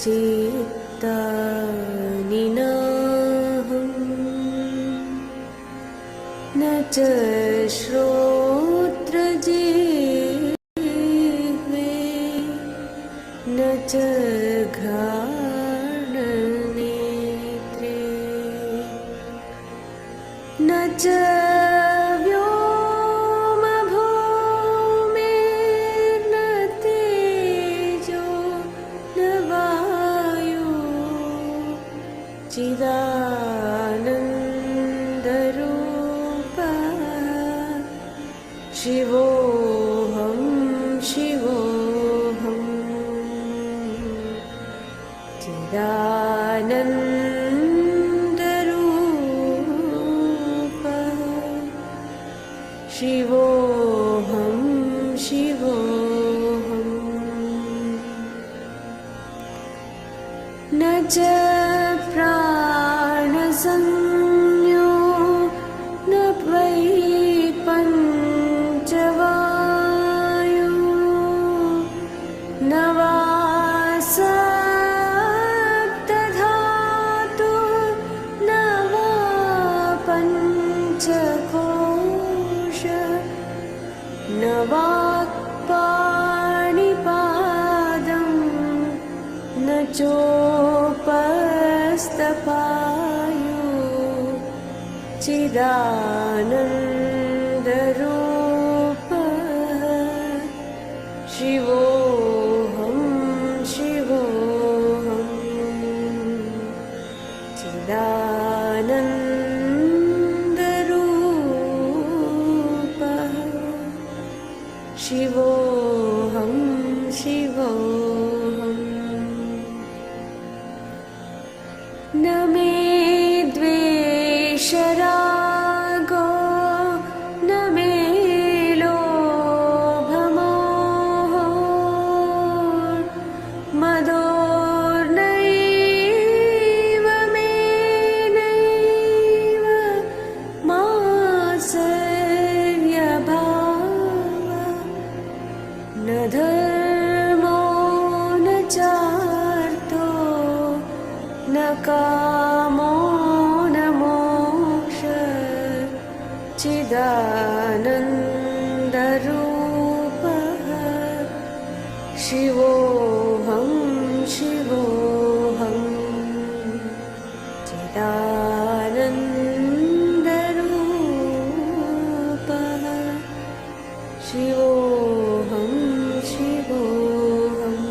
चित्तानि नाहं न च श्रोत्रजिह्वे न च घ्राणनेत्रे न च व्योमभूमिर्न तेजो न वायु चिदानन्दरूपः शिवोऽहं शिवोऽहं चिदानन्दरूपः शिवोऽहं शिवोऽहं न च प्राणसंज्ञो न वै पञ्चवायु न वा सप्तधातु न वा पञ्चकोश न वाक्पाणिपादं न चोपस्थपायु चिदानन्दरूपः शिवोऽहं शिवोऽहं चिदानन्दरूपः शिवोऽहं शिवोऽहम् न मे द्वेषरागो न मे लोभमोहो मदोर्नैव मे नैव मात्सर्यभावः न धर्मो न चार्थो न कामो न मोक्षः चिदानन्दरूपः शिवोऽहं शिवोऽहं चिदानन्दरूपः शिवोऽहं शिवोऽहम्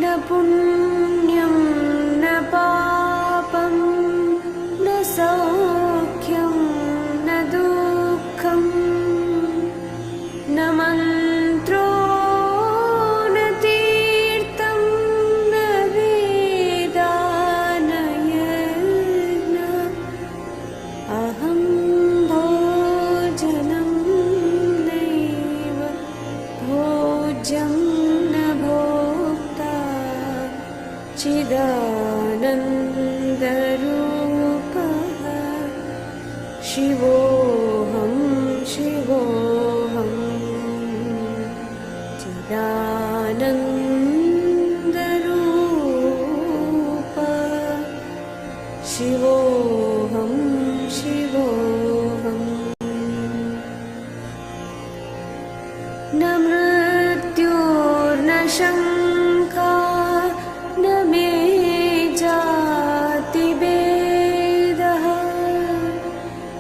न पुण्यं न पापं न सौख्यं न दुःखं न मन्त्रो न तीर्थं न वेदा न यज्ञः अहं भोजनं नैव भोज्यं न भोक्ता चिदानन्दरूपः शिवोऽहं शिवोऽहं चिदानन्दरूपः शिवोऽहं शिवोऽहम् न मृत्युर्न शङ्का न मे जातिभेदः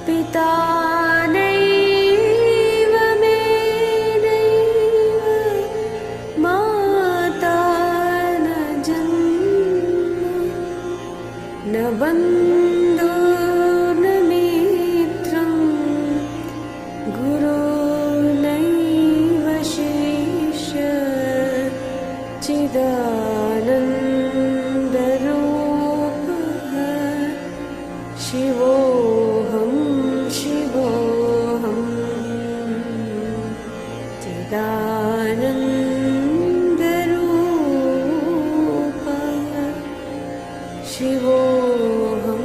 पिता नैव मे नैव माता न जन्म न बन्धुर्न मित्रं गुरुर्नैव शिष्यः चिदानन्दरूपः शिवोऽहं शिवोऽहं चिदानन्दरूपः शिवोऽहं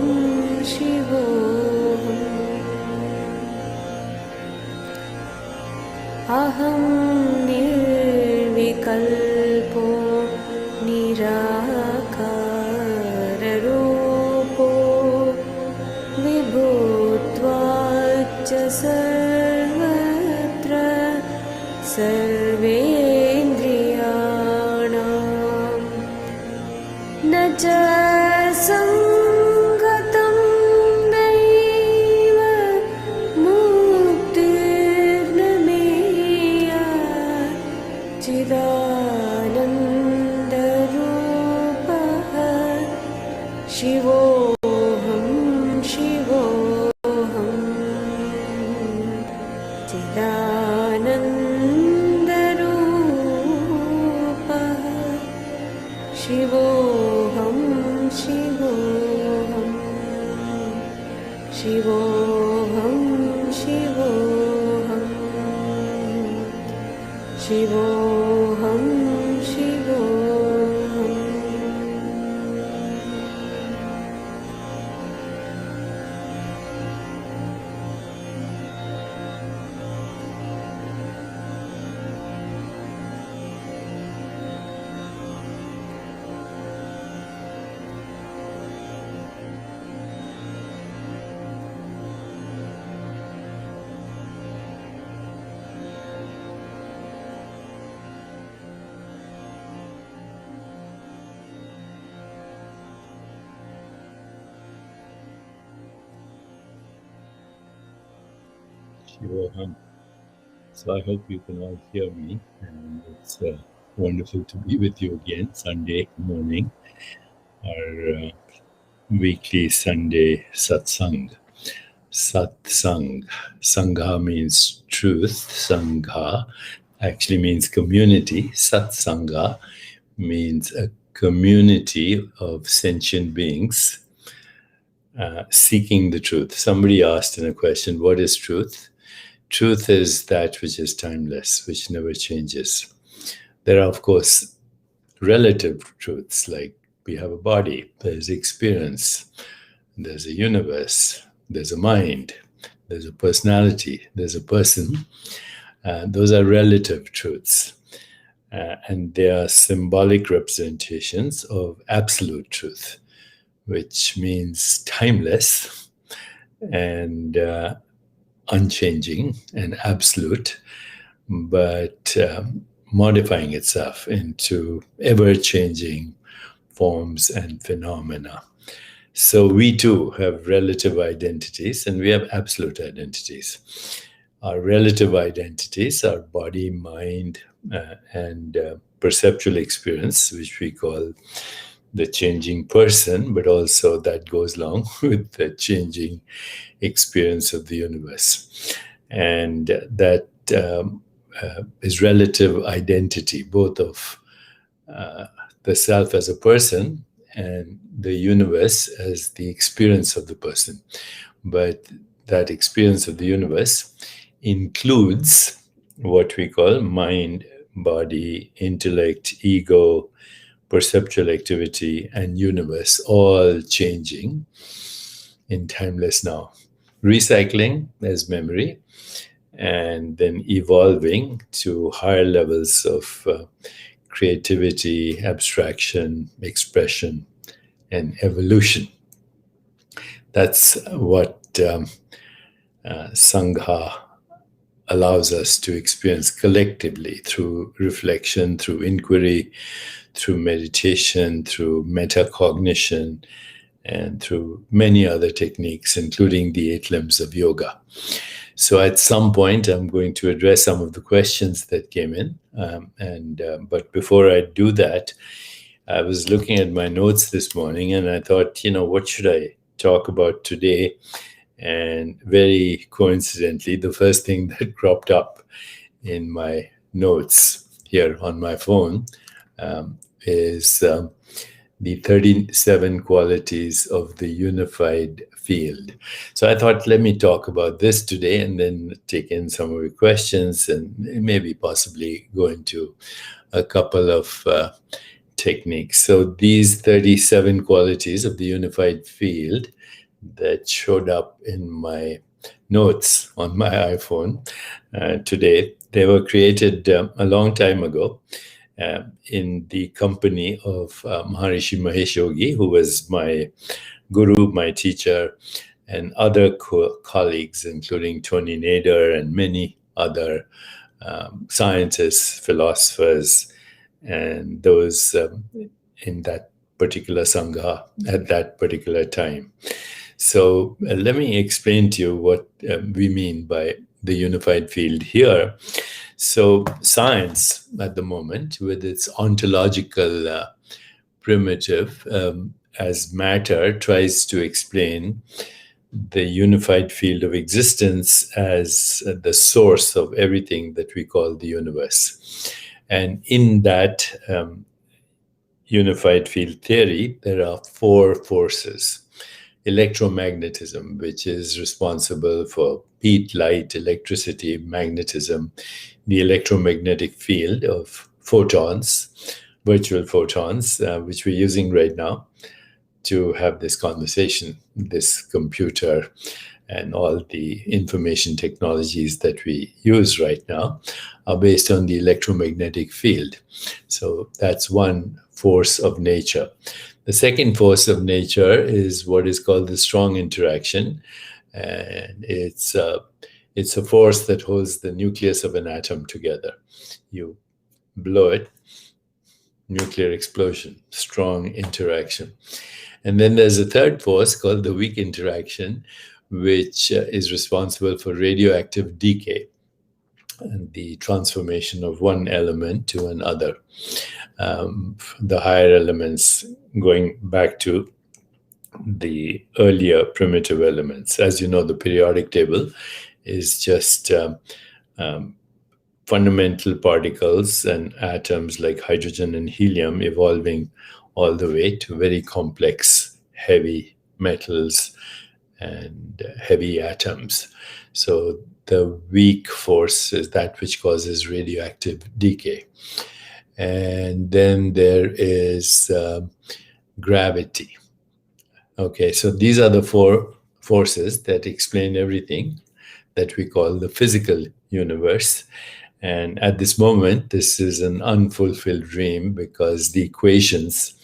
शिवोऽहम् अहं निर्विकार निर्विकल्पो निराकाररूपो विभूत्वाच्च सर्वत्र सर्वेन्द्रियाणां न च सङ्गतं नैव मुक्तिर्न मेया चिदानन्दरूपः शिवोऽहं शिवोऽहं चिदानन्दरूपः शिवोऽहं शिवोऽहं शिवोऽहं शिवोऽहं शिवोऽहं शिवोऽहम् Shivoham. So I hope you can all hear me, and it's wonderful to be with you again Sunday morning, our weekly Sunday Satsang. Satsang. Sangha means truth. Sangha actually means community. Satsanga means a community of sentient beings seeking the truth. Somebody asked in a question, what is truth? Truth is that which is timeless, which never changes. There are, of course, relative truths, like we have a body, there's experience, there's a universe, there's a mind, there's a personality, there's a person. Those are relative truths. And they are symbolic representations of absolute truth, which means timeless and unchanging and absolute, but modifying itself into ever-changing forms and phenomena. So we too have relative identities and we have absolute identities. Our relative identities are body, mind, and perceptual experience, which we call the changing person, but also that goes along with the changing experience of the universe. And that is relative identity, both of the self as a person and the universe as the experience of the person. But that experience of the universe includes what we call mind, body, intellect, ego, perceptual activity, and universe, all changing in timeless now. Recycling as memory, and then evolving to higher levels of creativity, abstraction, expression, and evolution. That's what Sangha allows us to experience collectively through reflection, through inquiry, through meditation, through metacognition, and through many other techniques, including the 8 limbs of yoga. So at some point, I'm going to address some of the questions that came in. But before I do that, I was looking at my notes this morning and I thought, what should I talk about today? And very coincidentally, the first thing that cropped up in my notes here on my phone is the 37 qualities of the unified field. So I thought, let me talk about this today and then take in some of your questions and maybe possibly go into a couple of techniques. So these 37 qualities of the unified field that showed up in my notes on my iPhone today, they were created a long time ago. in the company of Maharishi Mahesh Yogi, who was my guru, my teacher, and other colleagues, including Tony Nader and many other scientists, philosophers, and those in that particular Sangha at that particular time. So let me explain to you what we mean by the unified field here. So science at the moment, with its ontological primitive as matter, tries to explain the unified field of existence as the source of everything that we call the universe. And in that unified field theory, there are four forces. Electromagnetism, which is responsible for heat, light, electricity, magnetism, the electromagnetic field of photons, virtual photons, which we're using right now to have this conversation, this computer, and all the information technologies that we use right now are based on the electromagnetic field. So that's one force of nature. The second force of nature is what is called the strong interaction, and it's a force that holds the nucleus of an atom together. You blow it, nuclear explosion, strong interaction. And then there's a third force called the weak interaction, which is responsible for radioactive decay and the transformation of one element to another. The higher elements going back to the earlier primitive elements. As you know, the periodic table is just fundamental particles and atoms like hydrogen and helium evolving all the way to very complex, heavy metals and heavy atoms. So the weak force is that which causes radioactive decay. And then there is gravity. Okay, so these are the four forces that explain everything that we call the physical universe. And at this moment, this is an unfulfilled dream because the equations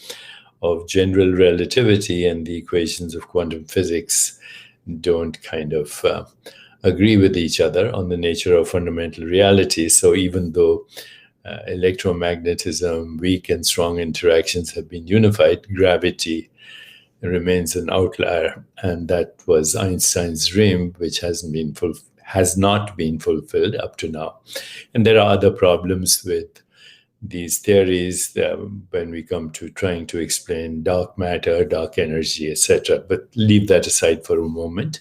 of general relativity and the equations of quantum physics don't kind of agree with each other on the nature of fundamental reality. So even though electromagnetism, weak and strong interactions have been unified, gravity remains an outlier. And that was Einstein's dream, which has not been fulfilled up to now. And there are other problems with these theories when we come to trying to explain dark matter, dark energy, etc. But leave that aside for a moment.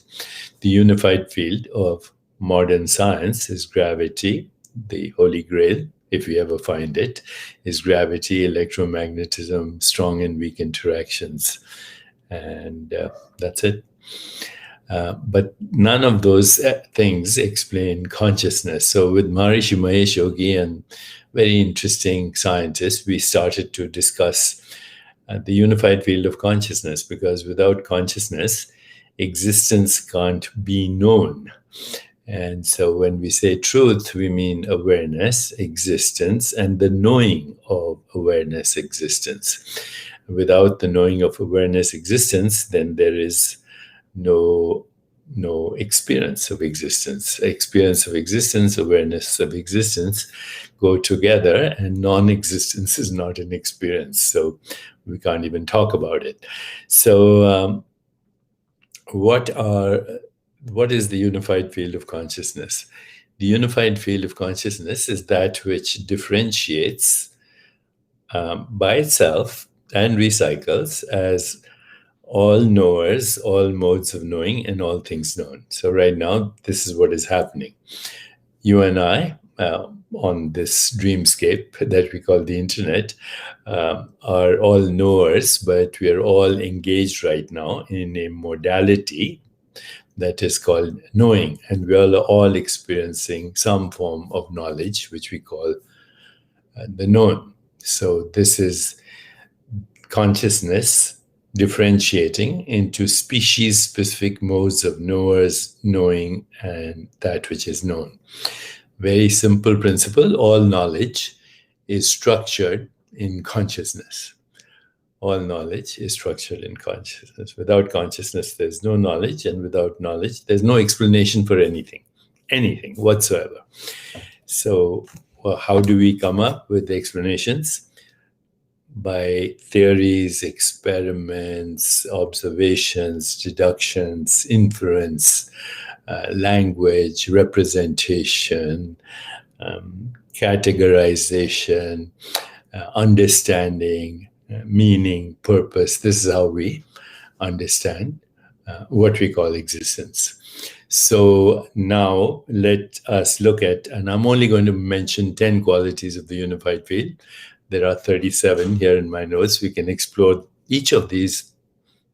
The unified field of modern science is gravity, the holy grail, if we ever find it, is gravity, electromagnetism, strong and weak interactions. And that's it. But none of those things explain consciousness. So with Maharishi Mahesh Yogi and very interesting scientists, we started to discuss the unified field of consciousness, because without consciousness, existence can't be known. And so when we say truth, we mean awareness, existence, and the knowing of awareness, existence. Without the knowing of awareness, existence, then there is no experience of existence. Experience of existence, awareness of existence go together, and non-existence is not an experience. So we can't even talk about it. So what is the unified field of consciousness? The unified field of consciousness is that which differentiates by itself and recycles as all knowers, all modes of knowing, and all things known. So right now, this is what is happening. You and I, on this dreamscape that we call the internet, are all knowers, but we are all engaged right now in a modality that is called knowing. And we are all experiencing some form of knowledge, which we call the known. So this is consciousness differentiating into species-specific modes of knowers, knowing, and that which is known. Very simple principle. All knowledge is structured in consciousness. All knowledge is structured in consciousness. Without consciousness, there's no knowledge, and without knowledge, there's no explanation for anything whatsoever. So, how do we come up with the explanations? By theories, experiments, observations, deductions, inference, language, representation, categorization, understanding, meaning, purpose. This is how we understand what we call existence. So now let us look at, and I'm only going to mention 10 qualities of the unified field. There are 37 here in my notes. We can explore each of these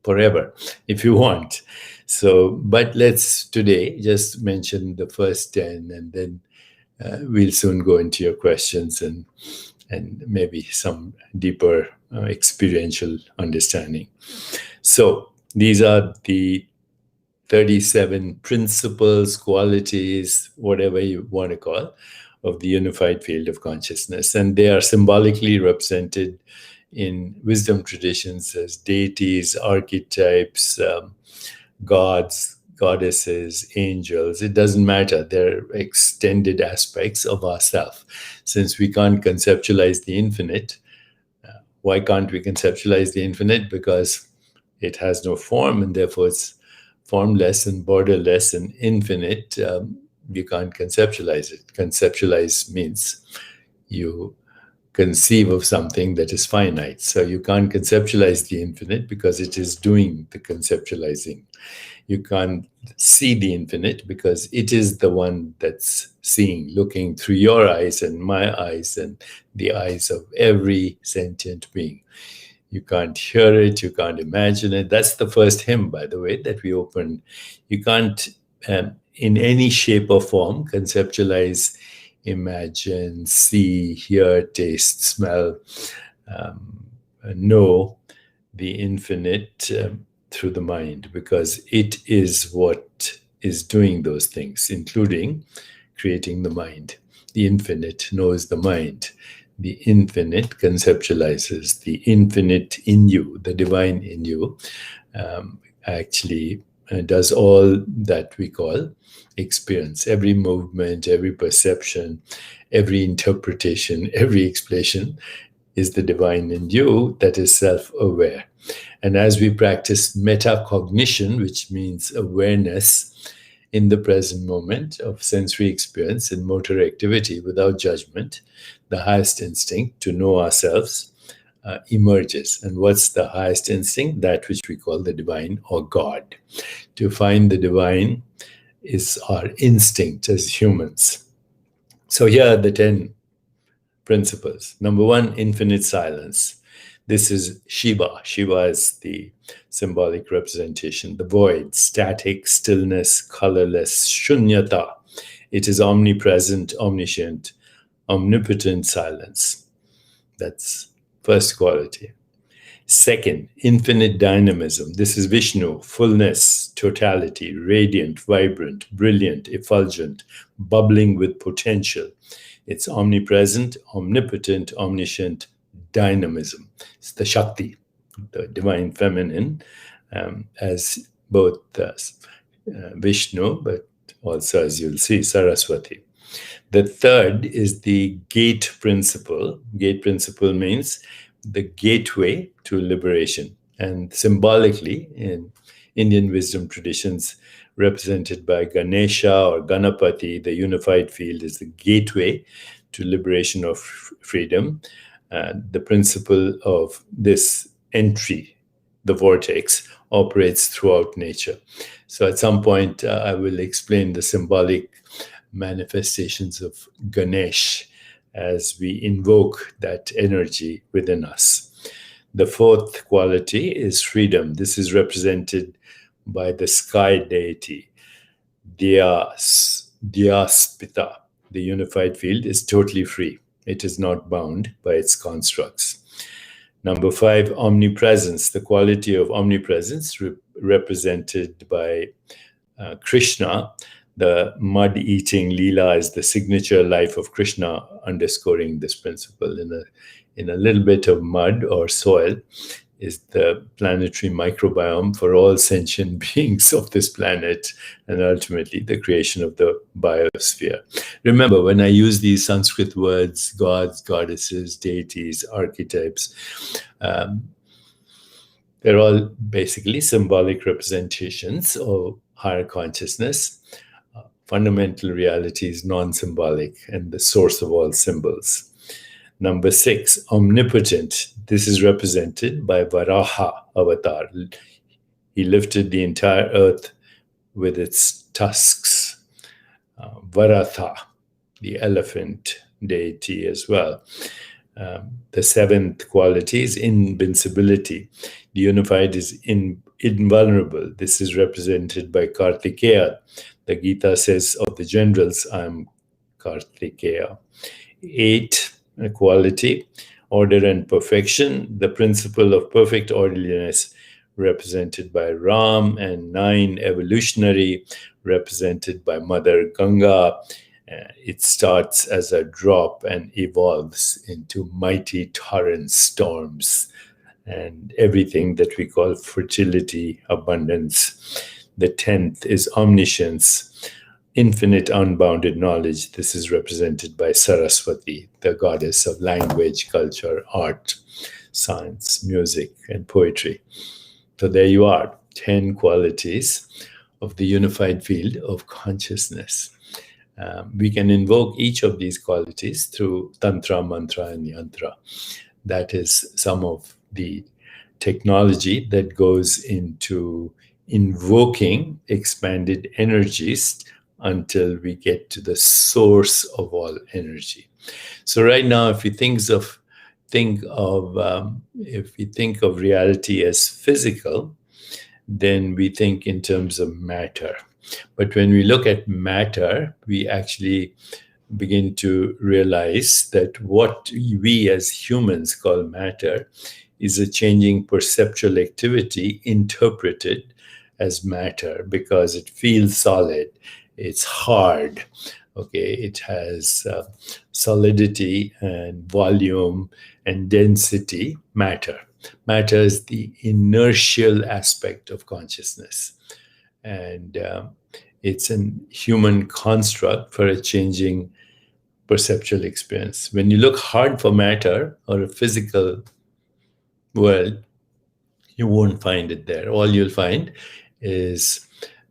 forever if you want. So, but let's today just mention the first 10, and then we'll soon go into your questions and maybe some deeper experiential understanding. So these are the 37 principles, qualities, whatever you want to call, of the unified field of consciousness. And they are symbolically represented in wisdom traditions as deities, archetypes, gods, goddesses, angels. It doesn't matter. They're extended aspects of ourself. Since we can't conceptualize the infinite, why can't we conceptualize the infinite? Because it has no form, and therefore it's formless and borderless and infinite. You can't conceptualize it. Conceptualize means you conceive of something that is finite. So you can't conceptualize the infinite because it is doing the conceptualizing. You can't see the infinite because it is the one that's seeing, looking through your eyes and my eyes and the eyes of every sentient being. You can't hear it, you can't imagine it. That's the first hymn, by the way, that we opened. You can't, in any shape or form, conceptualize, imagine, see, hear, taste, smell, know the infinite through the mind, because it is what is doing those things, including creating the mind. The infinite knows the mind. The infinite conceptualizes. The infinite in you, the divine in you, actually does all that we call experience. Every movement, every perception, every interpretation, every explanation is the divine in you that is self-aware. And as we practice metacognition, which means awareness in the present moment of sensory experience and motor activity without judgment, the highest instinct to know ourselves emerges. And what's the highest instinct? That which we call the divine or God. To find the divine is our instinct as humans. So here are the 10 principles. Number 1, infinite silence. This is Shiva. Shiva is the symbolic representation. The void, static, stillness, colorless, shunyata. It is omnipresent, omniscient, omnipotent silence. That's first quality. Second, infinite dynamism. This is Vishnu, fullness, totality, radiant, vibrant, brilliant, effulgent, bubbling with potential. It's omnipresent, omnipotent, omniscient dynamism. It's the Shakti, the divine feminine, as both Vishnu, but also, as you'll see, Saraswati. The third is the gate principle. Gate principle means the gateway to liberation. And symbolically, in Indian wisdom traditions, represented by Ganesha or Ganapati, the unified field is the gateway to liberation of freedom. The principle of this entry, the vortex, operates throughout nature. So at some point, I will explain the symbolic manifestations of Ganesh as we invoke that energy within us. The fourth quality is freedom. This is represented by the sky deity, Dyaspita. The unified field is totally free. It is not bound by its constructs. Number 5, omnipresence. The quality of omnipresence represented by Krishna, The mud-eating Leela is the signature life of Krishna, underscoring this principle. In a little bit of mud or soil is the planetary microbiome for all sentient beings of this planet, and ultimately the creation of the biosphere. Remember, when I use these Sanskrit words, gods, goddesses, deities, archetypes, they're all basically symbolic representations of higher consciousness. Fundamental reality is non-symbolic and the source of all symbols. Number 6, omnipotent. This is represented by Varaha avatar. He lifted the entire earth with its tusks. Varatha, the elephant deity as well. The 7th quality is invincibility. The unified is invulnerable. This is represented by Kartikeya. The Gita says of the generals, I'm Kartikeya. 8, quality, order and perfection. The principle of perfect orderliness represented by Ram. And 9, evolutionary, represented by Mother Ganga. It starts as a drop and evolves into mighty torrent storms and everything that we call fertility, abundance. The 10th is omniscience, infinite unbounded knowledge. This is represented by Saraswati, the goddess of language, culture, art, science, music, and poetry. So there you are, 10 qualities of the unified field of consciousness. We can invoke each of these qualities through Tantra, Mantra, and Yantra. That is some of the technology that goes into invoking expanded energies until we get to the source of all energy. So right now, if we think of reality as physical, then we think in terms of matter. But when we look at matter, we actually begin to realize that what we as humans call matter is a changing perceptual activity interpreted as matter because it feels solid, it's hard, okay, it has solidity and volume and density. Matter is the inertial aspect of consciousness, and it's a human construct for a changing perceptual experience. When you look hard for matter or a physical world, you won't find it there. All you'll find is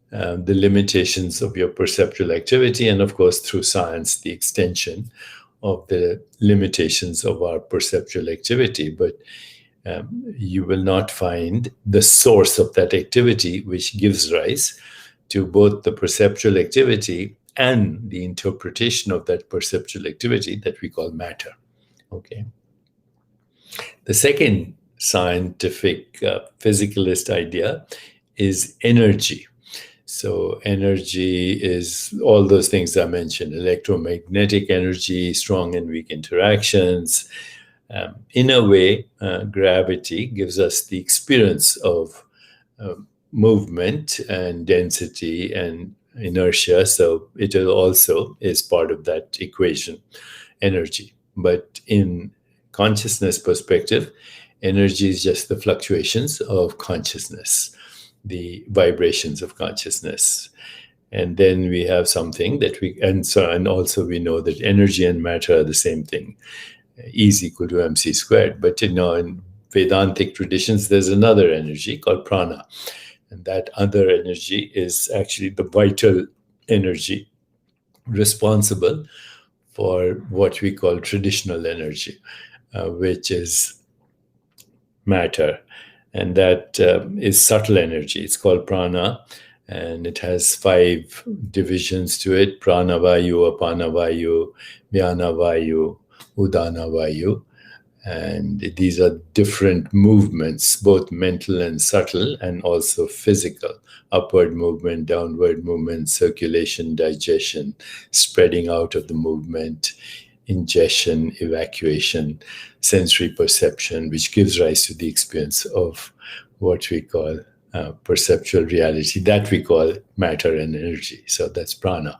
the limitations of your perceptual activity, and of course, through science, the extension of the limitations of our perceptual activity. But you will not find the source of that activity, which gives rise to both the perceptual activity and the interpretation of that perceptual activity that we call matter. Okay. The second scientific physicalist idea is energy. So energy is all those things I mentioned: electromagnetic energy, strong and weak interactions. In a way, gravity gives us the experience of movement and density and inertia. So it also is part of that equation, energy. But in consciousness perspective, energy is just the fluctuations of consciousness, the vibrations of consciousness. And then we have something that and also we know that energy and matter are the same thing. E is equal to mc squared. But in Vedantic traditions, there's another energy called prana. And that other energy is actually the vital energy responsible for what we call traditional energy, which is matter. And that is subtle energy. It's called prana, and it has 5 divisions to it: prana vayu, apana vayu, vyana vayu, udana vayu. And these are different movements, both mental and subtle, and also physical: upward movement, downward movement, circulation, digestion, spreading out of the movement, ingestion, evacuation, sensory perception, which gives rise to the experience of what we call perceptual reality that we call matter and energy. So that's prana.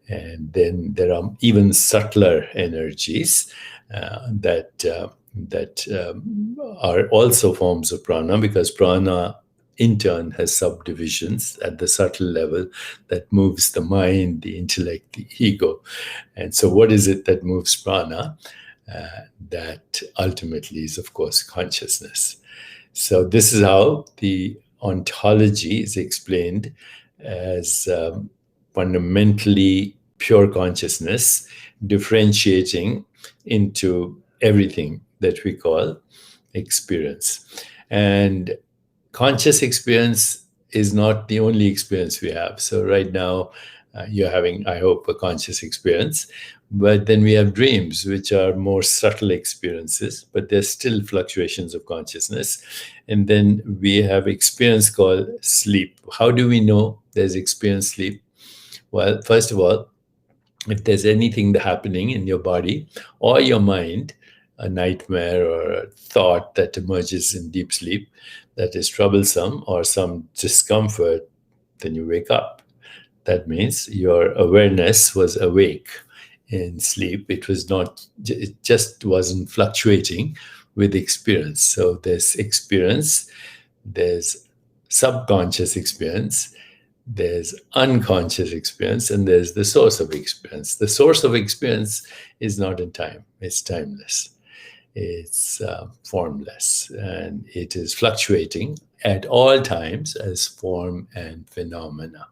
And then there are even subtler energies that are also forms of prana, because prana in turn has subdivisions at the subtle level that moves the mind, the intellect, the ego. And so, what is it that moves prana? That ultimately is, of course, consciousness. So, this is how the ontology is explained as fundamentally pure consciousness, differentiating into everything that we call experience. And conscious experience is not the only experience we have. So, right now, you're having, I hope, a conscious experience. But then we have dreams, which are more subtle experiences, but there's still fluctuations of consciousness. And then we have experience called sleep. How do we know there's experience sleep? Well, first of all, if there's anything happening in your body or your mind, a nightmare or a thought that emerges in deep sleep that is troublesome or some discomfort, then you wake up. That means your awareness was awake in sleep. It was not, it just wasn't fluctuating with experience. So there's experience, there's subconscious experience, there's unconscious experience, and there's the source of experience. The source of experience is not in time, it's timeless, it's formless, and it is fluctuating at all times as form and phenomena.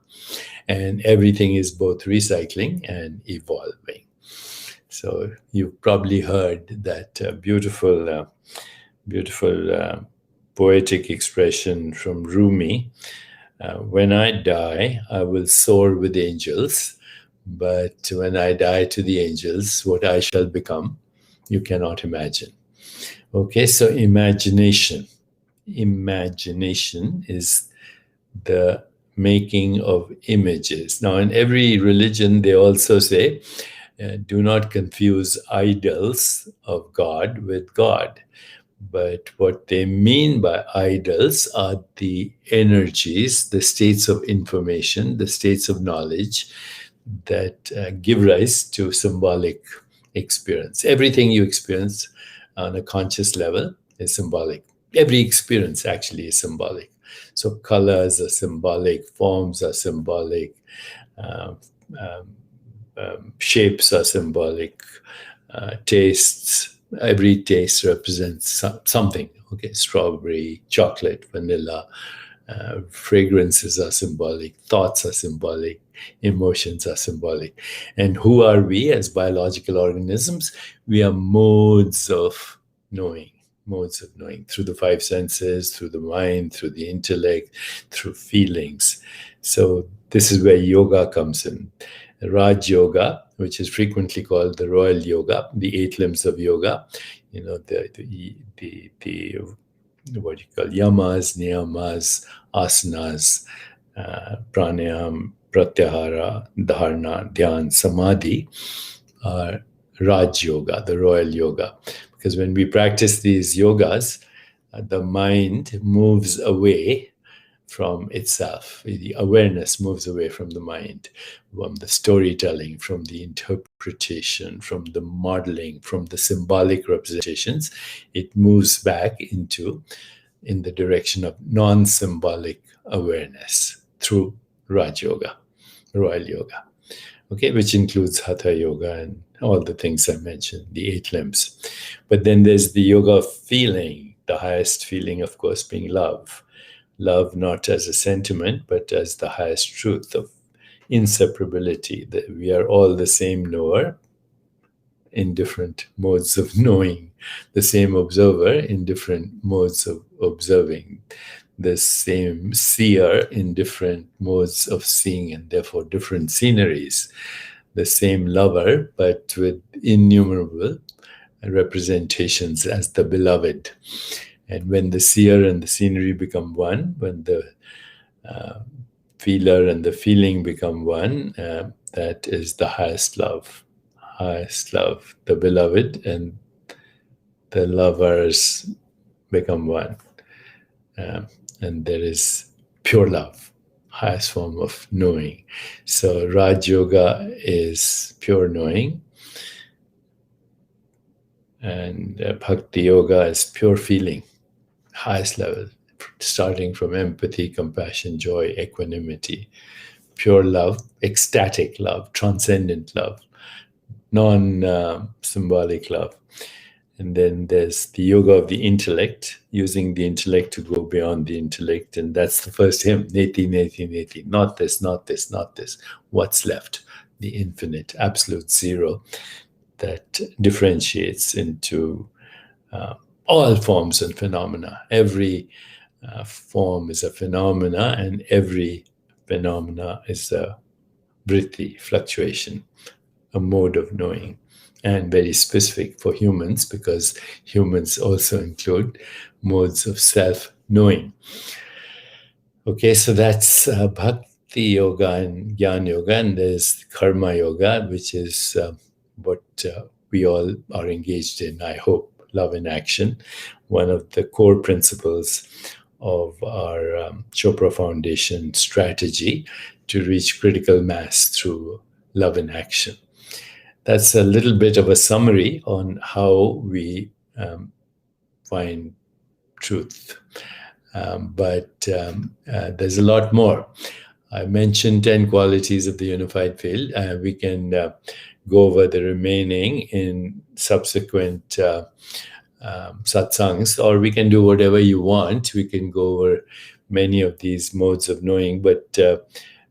And everything is both recycling and evolving. So you've probably heard that beautiful poetic expression from Rumi. When I die, I will soar with angels, but when I die to the angels, what I shall become, you cannot imagine. Okay, so imagination. Imagination is the making of images. Now, in every religion, they also say, do not confuse idols of God with God. But what they mean by idols are the energies, the states of information, the states of knowledge that give rise to symbolic experience. Everything you experience on a conscious level is symbolic. Every experience actually is symbolic. So colors are symbolic, forms are symbolic, uh, shapes are symbolic, tastes. Every taste represents something. Okay, strawberry, chocolate, vanilla. Fragrances are symbolic. Thoughts are symbolic. Emotions are symbolic. And who are we as biological organisms? We are modes of knowing. Modes of knowing through the five senses, through the mind, through the intellect, through feelings. So this is where yoga comes in. Raj Yoga, which is frequently called the royal yoga, the 8 limbs of yoga, you know, the what you call yamas, niyamas, asanas, pranayam, pratyahara, dharana, dhyan, samadhi are Raj Yoga, the royal yoga. Because when we practice these yogas, the mind moves away from itself. The awareness moves away from the mind, from the storytelling, from the interpretation, from the modeling, from the symbolic representations. It moves back in the direction of non-symbolic awareness through Raj Yoga, Royal Yoga, okay, which includes Hatha Yoga and all the things I mentioned, the 8 limbs. But then there's the yoga of feeling, the highest feeling, of course, being love. Love not as a sentiment, but as the highest truth of inseparability, that we are all the same knower in different modes of knowing, the same observer in different modes of observing, the same seer in different modes of seeing and therefore different sceneries, the same lover, but with innumerable representations as the beloved. And when the seer and the scenery become one, when the feeler and the feeling become one, that is the highest love. Highest love. The beloved and the lovers become one. and there is pure love, highest form of knowing. So Raj Yoga is pure knowing, and Bhakti Yoga is pure feeling, highest level, starting from empathy, compassion, joy, equanimity, pure love, ecstatic love, transcendent love, non-symbolic love. And then there's the yoga of the intellect, using the intellect to go beyond the intellect. And that's the first hymn, Neti, Neti, Neti. Not this, not this, not this. What's left? The infinite, absolute zero that differentiates into all forms and phenomena. Every form is a phenomena, and every phenomena is a vritti, fluctuation, a mode of knowing, and very specific for humans because humans also include modes of self-knowing. Okay, so that's Bhakti Yoga and Jnana Yoga, and there's Karma Yoga, which is what we all are engaged in, I hope, love in action, one of the core principles of our Chopra Foundation strategy to reach critical mass through love in action. That's a little bit of a summary on how we find truth. But there's a lot more. I mentioned 10 qualities of the unified field. We can go over the remaining in subsequent satsangs, or we can do whatever you want. We can go over many of these modes of knowing. But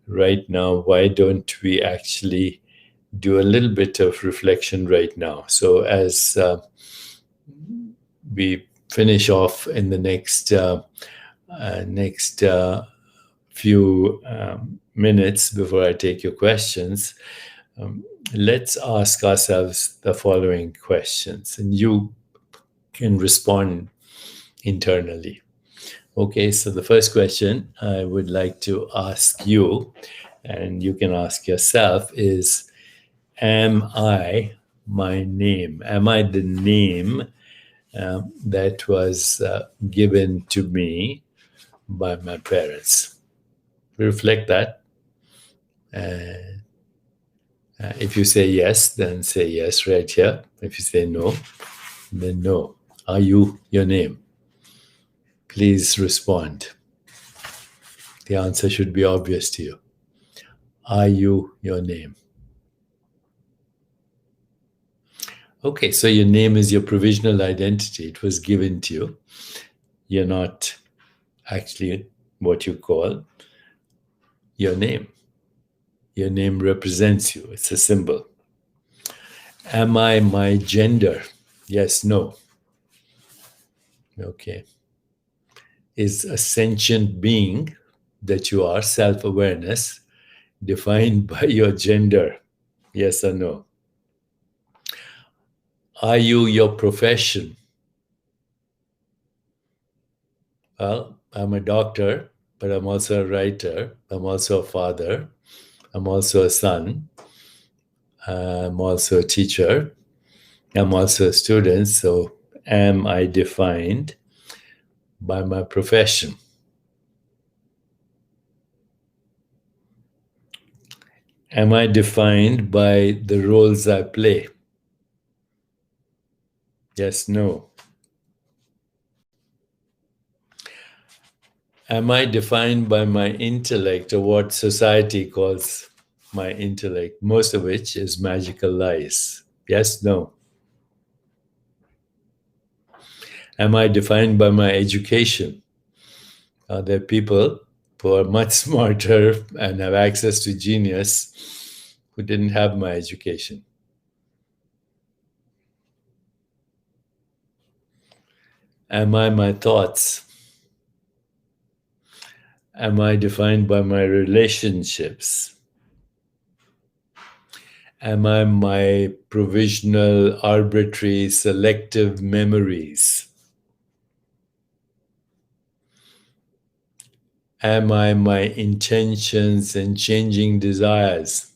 right now, why don't we actually do a little bit of reflection right now? So as we finish off in the next few minutes before I take your questions, let's ask ourselves the following questions, and you can respond internally. Okay, so the first question I would like to ask you, and you can ask yourself, is: am I my name? Am I the name that was given to me by my parents? Reflect that. If you say yes, then say yes right here. If you say no, then no. Are you your name? Please respond. The answer should be obvious to you. Are you your name? Okay, so your name is your provisional identity. It was given to you. You're not actually what you call your name. Your name represents you. It's a symbol. Am I my gender? Yes, no. Okay. Is a sentient being that you are, self-awareness, defined by your gender? Yes or no? Are you your profession? Well, I'm a doctor, but I'm also a writer. I'm also a father. I'm also a son. I'm also a teacher. I'm also a student. So am I defined by my profession? Am I defined by the roles I play? Yes, no. Am I defined by my intellect, or what society calls my intellect, most of which is magical lies? Yes, no. Am I defined by my education? Are there people who are much smarter and have access to genius who didn't have my education? Am I my thoughts? Am I defined by my relationships? Am I my provisional, arbitrary, selective memories? Am I my intentions and changing desires?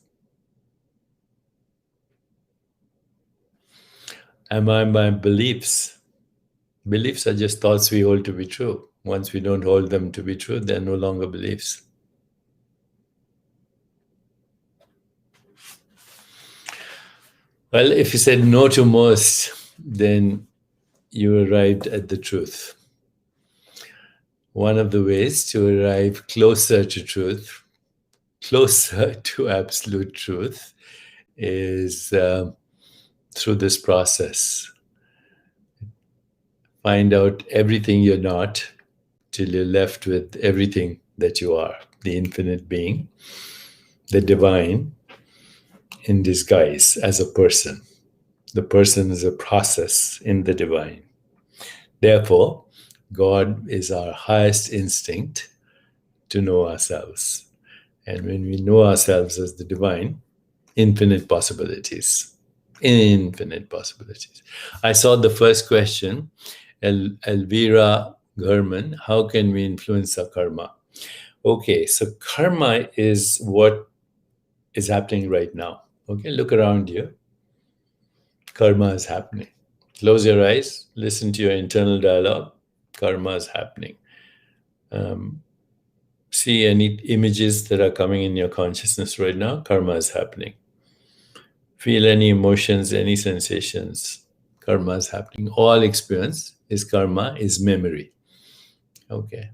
Am I my beliefs? Beliefs are just thoughts we hold to be true. Once we don't hold them to be true, they're no longer beliefs. Well, if you said no to most, then you arrived at the truth. One of the ways to arrive closer to truth, closer to absolute truth, is through this process. Find out everything you're not till you're left with everything that you are, the infinite being, the divine in disguise as a person. The person is a process in the divine. Therefore, God is our highest instinct to know ourselves. And when we know ourselves as the divine, infinite possibilities. Infinite possibilities. I saw the first question, Elvira German, how can we influence our karma? Okay, so karma is what is happening right now. Okay, look around you. Karma is happening. Close your eyes, listen to your internal dialogue. Karma is happening. See any images that are coming in your consciousness right now. Karma is happening. Feel any emotions, any sensations. Karma is happening. All experience is karma, is memory. Okay.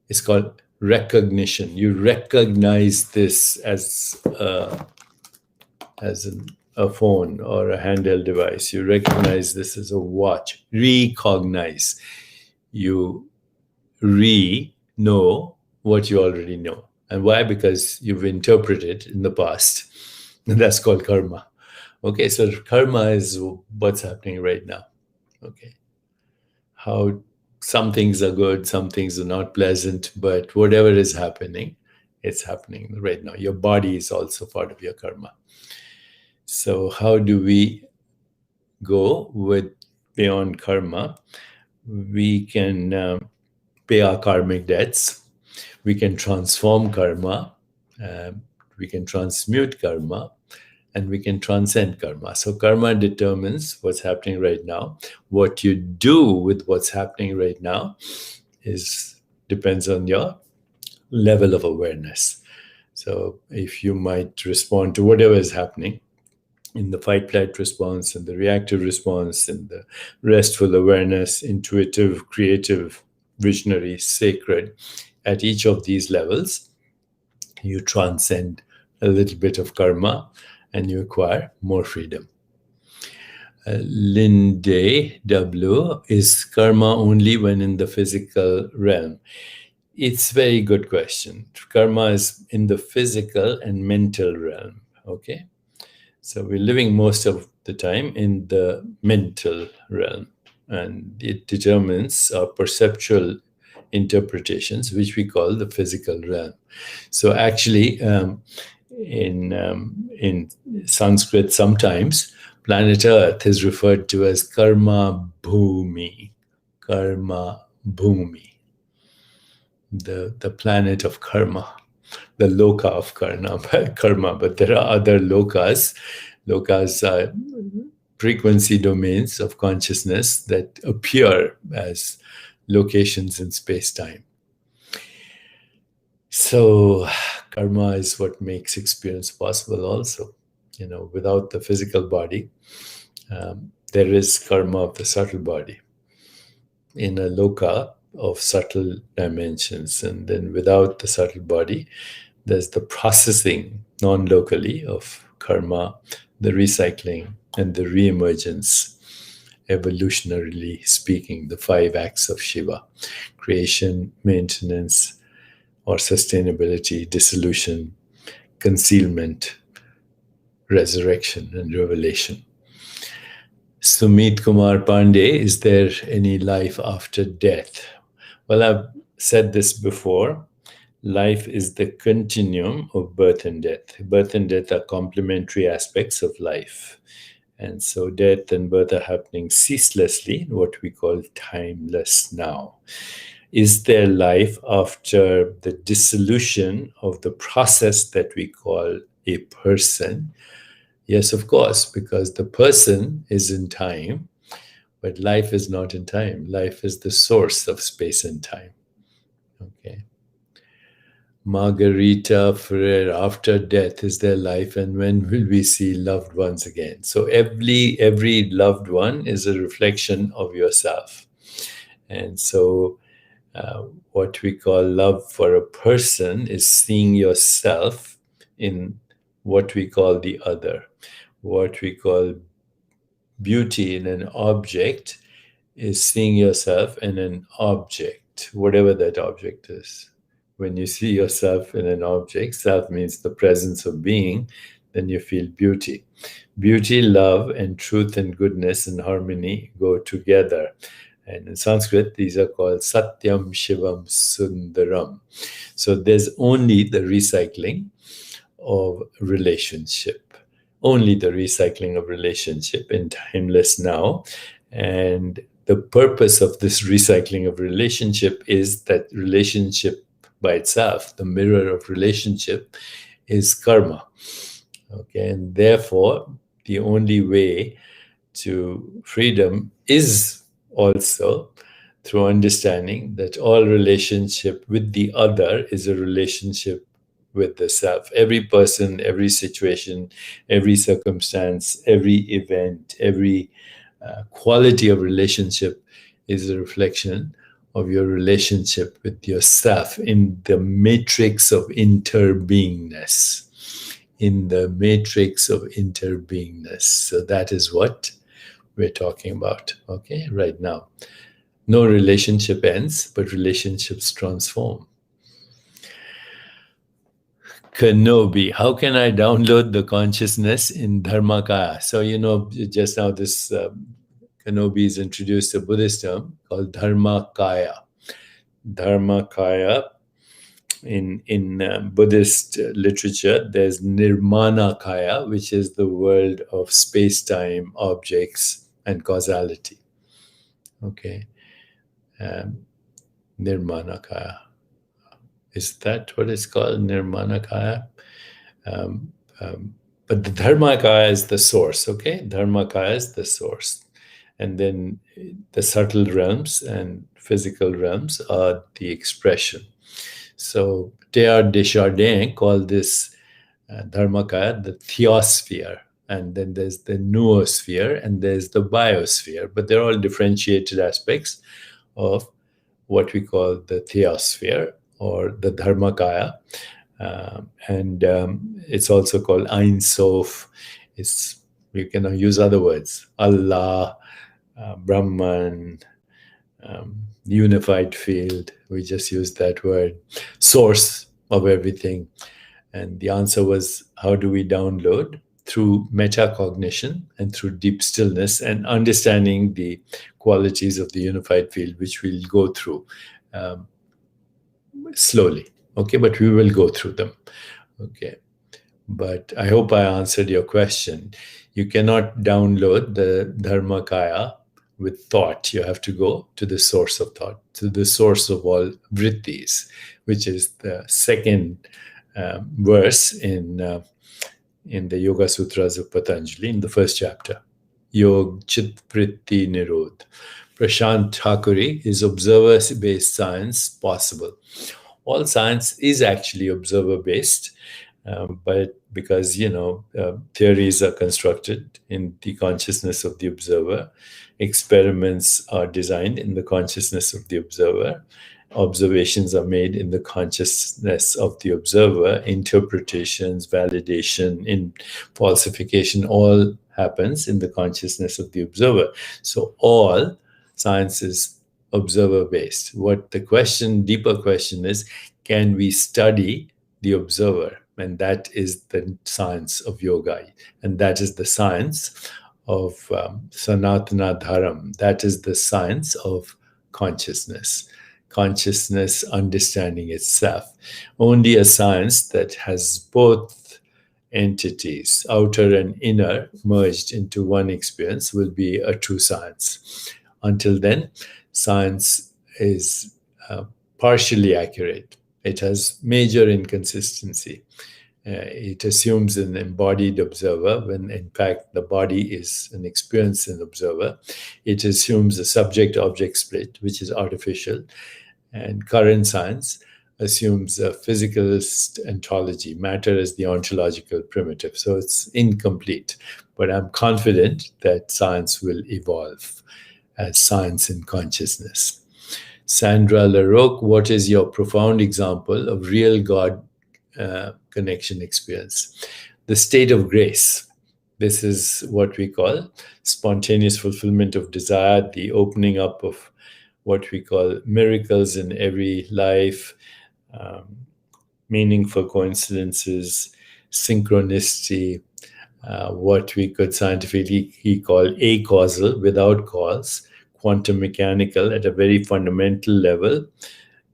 It's called recognition. You recognize this as a phone or a handheld device. You recognize this as a watch. Recognize. You know what you already know. And why? Because you've interpreted in the past. And that's called karma. Okay, so karma is what's happening right now. Okay. How some things are good, some things are not pleasant, but whatever is happening, it's happening right now. Your body is also part of your karma. So how do we go with beyond karma? We can pay our karmic debts. We can transform karma. We can transmute karma. And we can transcend karma. So karma determines what's happening right now. What you do with what's happening right now depends on your level of awareness. So if you might respond to whatever is happening in the fight-flight response, in the reactive response, in the restful awareness, intuitive, creative, visionary, sacred, at each of these levels, you transcend a little bit of karma and you acquire more freedom. Linde W, is karma only when in the physical realm? It's a very good question. Karma is in the physical and mental realm. Okay. So we're living most of the time in the mental realm, and it determines our perceptual interpretations, which we call the physical realm. So actually, in Sanskrit, sometimes planet Earth is referred to as Karma Bhumi, the planet of karma, the loka of karma. But there are other lokas. Lokas are frequency domains of consciousness that appear as locations in space-time. So karma is what makes experience possible also. Without the physical body, there is karma of the subtle body in a loka of subtle dimensions. And then without the subtle body, there's the processing non-locally of karma, the recycling, and the re-emergence, evolutionarily speaking, the 5 acts of Shiva: creation, maintenance, or sustainability, dissolution, concealment, resurrection, and revelation. Sumit Kumar Pandey, is there any life after death? Well, I've said this before. Life is the continuum of birth and death. Birth and death are complementary aspects of life. And so death and birth are happening ceaselessly, what we call timeless now. Is there life after the dissolution of the process that we call a person? Yes, of course, because the person is in time, But life is not in time. Life is the source of space and time. Okay. Margarita Ferrer, after death is there life, and when will we see loved ones again? So every loved one is a reflection of yourself. And so what we call love for a person is seeing yourself in what we call the other. What we call beauty in an object is seeing yourself in an object, whatever that object is. When you see yourself in an object, self means the presence of being, then you feel beauty. Beauty, love, and truth and goodness and harmony go together. And in Sanskrit, these are called Satyam, Shivam, Sundaram. So there's only the recycling of relationship, only the recycling of relationship in timeless now. And the purpose of this recycling of relationship is that relationship by itself, the mirror of relationship, is karma. Okay, and therefore, the only way to freedom is also through understanding that all relationship with the other is a relationship with the self. Every person, every situation, every circumstance, every event, every quality of relationship is a reflection of your relationship with yourself in the matrix of interbeingness. In the matrix of interbeingness. So that is what we're talking about, okay, right now. No relationship ends, but relationships transform. Kenobi, how can I download the consciousness in Dharmakaya? So, just now this Kenobi is introduced a Buddhist term called Dharmakaya. Dharmakaya, in Buddhist literature, there's Nirmanakaya, which is the world of space-time, objects, and causality. Okay. Nirmanakaya. Is that what it's called? Nirmanakaya? But the Dharmakaya is the source, okay? Dharmakaya is the source. And then the subtle realms and physical realms are the expression. So Teilhard de Chardin called this Dharmakaya the theosphere. And then there's the noosphere and there's the biosphere. But they're all differentiated aspects of what we call the theosphere or the Dharmakaya. And it's also called Ein Sof. We can use other words, Allah, Brahman, unified field. We just used that word, source of everything. And the answer was, how do we download? Through metacognition and through deep stillness and understanding the qualities of the unified field, which we'll go through slowly. Okay, but we will go through them. Okay, but I hope I answered your question. You cannot download the Dharmakaya with thought. You have to go to the source of thought, to the source of all vrittis, which is the second verse in the Yoga Sutras of Patanjali, in the first chapter. Yog Chit Vritti Nirod. Prashant Thakuri is observer-based science possible. All science is actually observer-based, but because, theories are constructed in the consciousness of the observer, experiments are designed in the consciousness of the observer, observations are made in the consciousness of the observer, interpretations, validation, falsification, all happens in the consciousness of the observer. So all science is observer-based. What the deeper question is, can we study the observer? And that is the science of yoga. And that is the science of Sanatana Dharam. That is the science of consciousness. Consciousness understanding itself. Only a science that has both entities, outer and inner, merged into one experience will be a true science. Until then, science is partially accurate. It has major inconsistency. It assumes an embodied observer when in fact the body is an experiencing observer. It assumes a subject-object split, which is artificial. And current science assumes a physicalist ontology, matter as the ontological primitive. So it's incomplete. But I'm confident that science will evolve as science and consciousness. Sandra LaRocque, what is your profound example of real God connection experience? The state of grace. This is what we call spontaneous fulfillment of desire, the opening up of what we call miracles in every life, meaningful coincidences, synchronicity, what we could scientifically call acausal, without cause, quantum mechanical at a very fundamental level,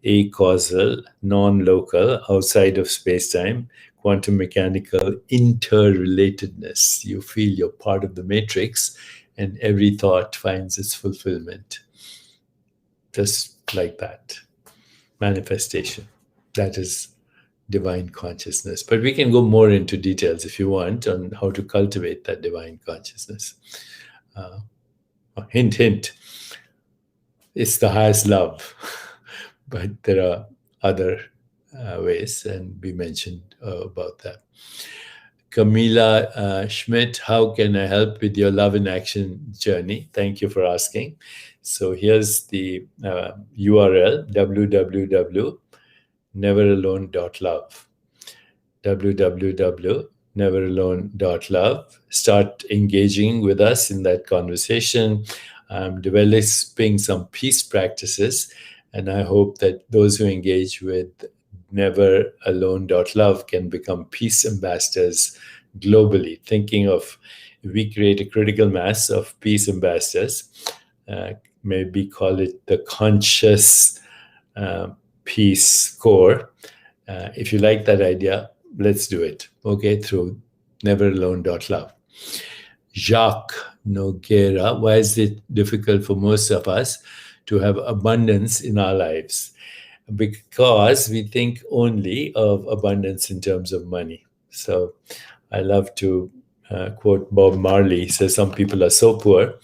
acausal, non-local, outside of space-time, quantum mechanical interrelatedness. You feel you're part of the matrix and every thought finds its fulfillment. Just like that. Manifestation. That is divine consciousness. But we can go more into details if you want on how to cultivate that divine consciousness. Hint, hint. It's the highest love. But there are other ways, and we mentioned about that. Camila Schmidt, how can I help with your love in action journey? Thank you for asking. So here's the URL, www.neveralone.love. www.neveralone.love. Start engaging with us in that conversation. I'm developing some peace practices, and I hope that those who engage with neveralone.love can become peace ambassadors globally. Thinking of if we create a critical mass of peace ambassadors, maybe call it the conscious peace corps. If you like that idea, let's do it. Okay, through neveralone.love. Jacques Noguera, why is it difficult for most of us to have abundance in our lives? Because we think only of abundance in terms of money. So I love to quote Bob Marley. He says, some people are so poor,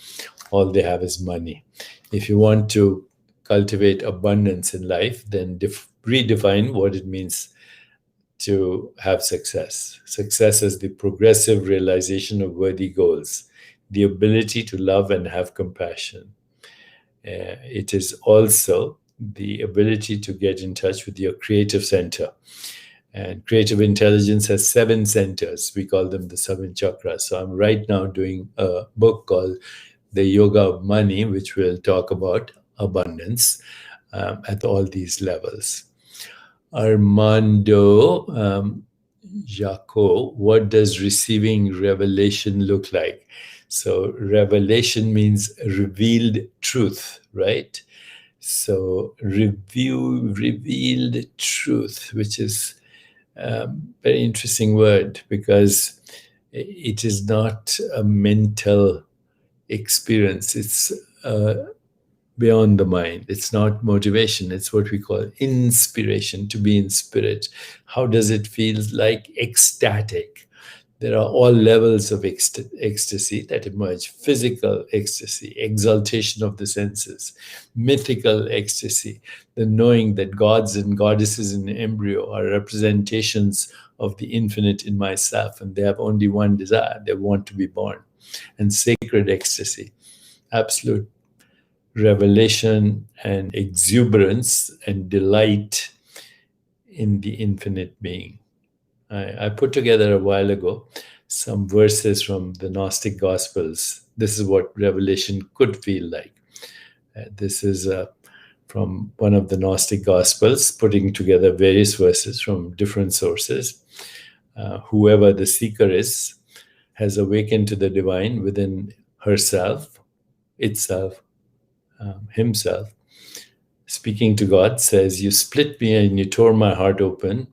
all they have is money. If you want to cultivate abundance in life, then redefine what it means to have success. Success is the progressive realization of worthy goals, the ability to love and have compassion. It is also the ability to get in touch with your creative center. And creative intelligence has 7 centers. We call them the 7 chakras. So I'm right now doing a book called The Yoga of Money, which will talk about abundance at all these levels. Armando Jaco, what does receiving revelation look like? So revelation means revealed truth, right? So revealed truth, which is a very interesting word because it is not a mental experience. It's beyond the mind. It's not motivation. It's what we call inspiration, to be in spirit. How does it feel? Like ecstatic. There are all levels of ecstasy that emerge. Physical ecstasy, exaltation of the senses, mythical ecstasy, the knowing that gods and goddesses in embryo are representations of the infinite in myself, and they have only one desire, they want to be born. And sacred ecstasy, absolute revelation and exuberance and delight in the infinite being. I put together a while ago some verses from the Gnostic Gospels. This is what revelation could feel like. This is from one of the Gnostic Gospels, putting together various verses from different sources. Whoever the seeker is has awakened to the divine within herself, itself, himself. Speaking to God says, you split me and you tore my heart open.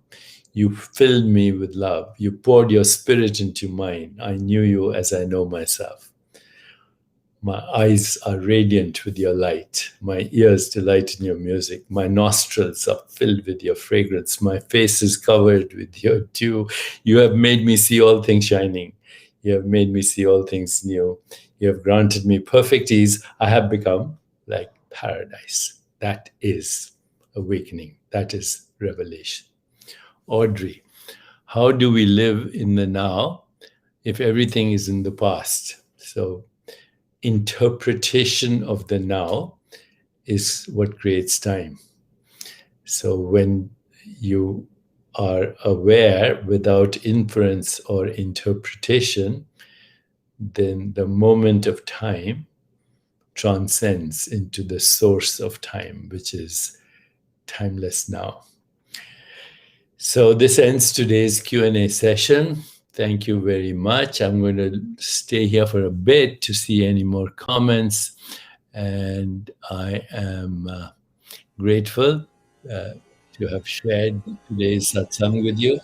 You filled me with love. You poured your spirit into mine. I knew you as I know myself. My eyes are radiant with your light. My ears delight in your music. My nostrils are filled with your fragrance. My face is covered with your dew. You have made me see all things shining. You have made me see all things new. You have granted me perfect ease. I have become like paradise. That is awakening. That is revelation. Audrey, how do we live in the now if everything is in the past? So, interpretation of the now is what creates time. So when you are aware without inference or interpretation, then the moment of time transcends into the source of time, which is timeless now. So this ends today's Q&A session. Thank you very much. I'm going to stay here for a bit to see any more comments. And I am grateful to have shared today's satsang with you.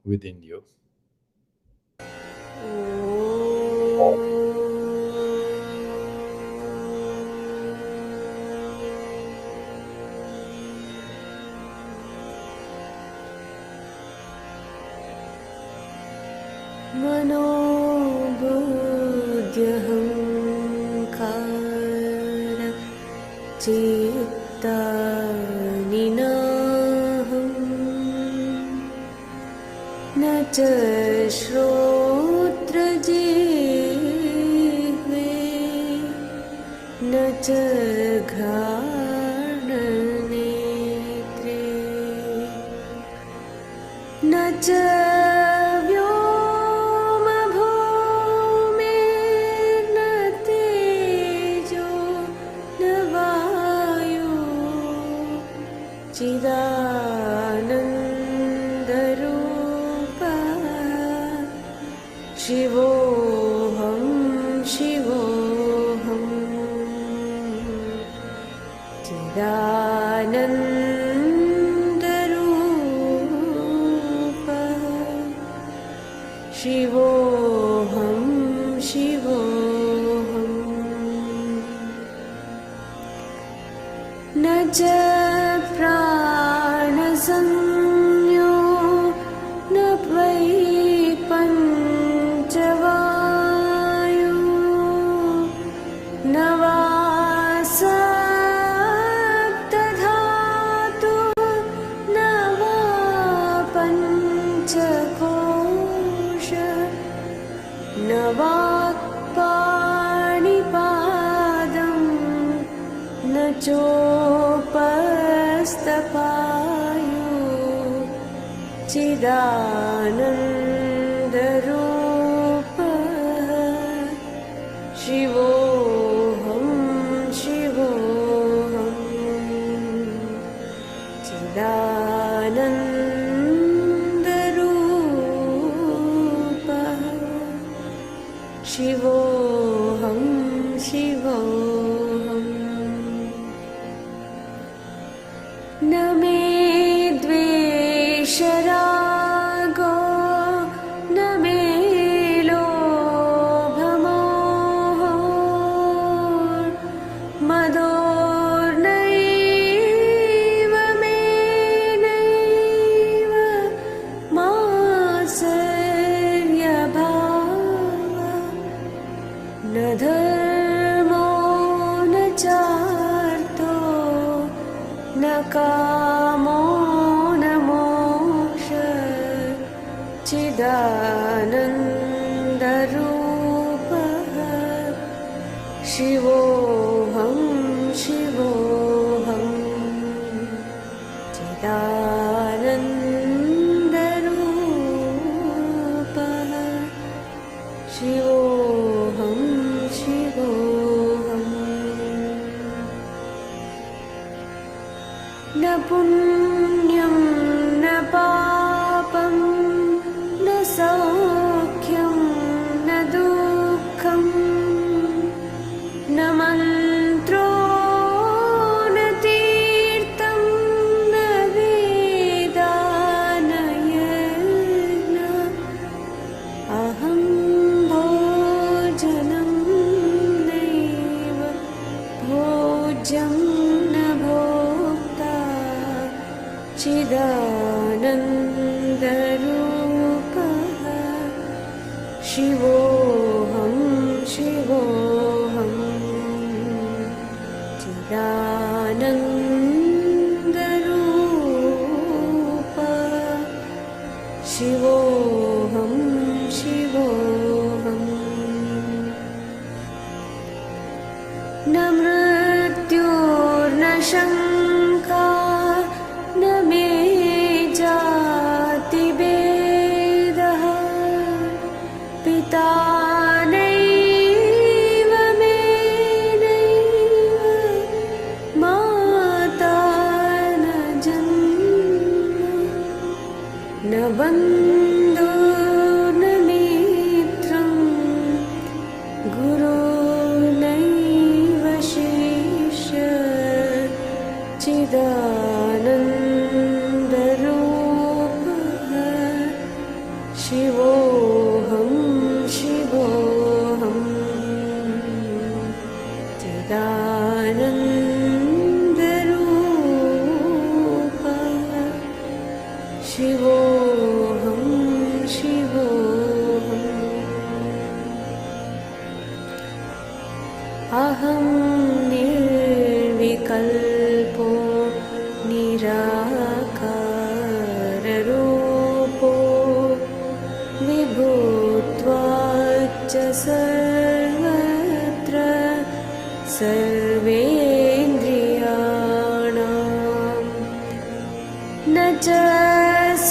Within you. मनोबुद्ध्यहङ्कार चित्तानि नाहं न च श्रोत्रजिह्वे न च घ्राणनेत्रे न च शिवोऽहं शिवोऽहं चिदानन्दरूपः शिवोऽहं शिवोऽहं न च प्राणसंज्ञो न वै न वा सप्तधातु न वा पञ्चकोश न वाक्पाणिपादं न चोपस्तपायु चिदानन्दरूपः शिवोऽहं शिवोऽहं चिदानन्दरूपः शिवोऽहं शिवोऽहं न मे द्वेषरागो न मे लोभमोहो मदोर्नैव मे नैव मात्सर्यभावः न धर्मो न चार्थो न कामो न मोक्षः चिदानन्दरूपः शिवोऽहं शिवोऽहं चिदानन्दरूपः शिवोऽहं शिवोऽहं न पुण्यं न पापं न सौख्यं न दुःखं न चिदानन्दरूपः शिवोऽहं शिवोऽहं चिदानन्दरूपः शिवोऽहं शिवोऽहम् न मृत्युर्न शङ्का न मे जातिभेदः पिता नैव मे नैव माता न जन्म न बन्धुर्न मित्रं गुरुर्नैव शिष्य चिदानन्दरूपः शिवोऽहं शिवोऽहं चिदानन्दरूपः शिवोऽहं शिवोऽहम् अहं निर्विकल्पो निराकाररूपो विभूत्वाच्च सर्वत्र सर्वेन्द्रियाणां न च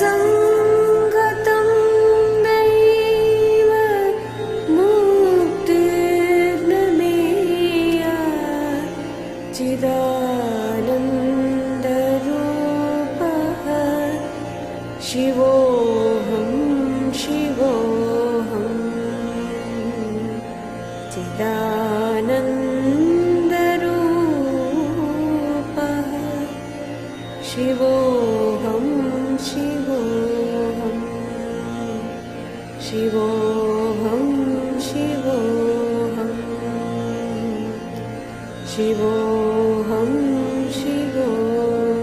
सङ्गतं नैव मुक्तिर्न मेया चिदानन्दरूपः शिवोऽहं शिवोऽहं चिदानन्दरूपः शिवोऽहं शिवोऽहं शिवोऽहं शिवोऽहं शिवो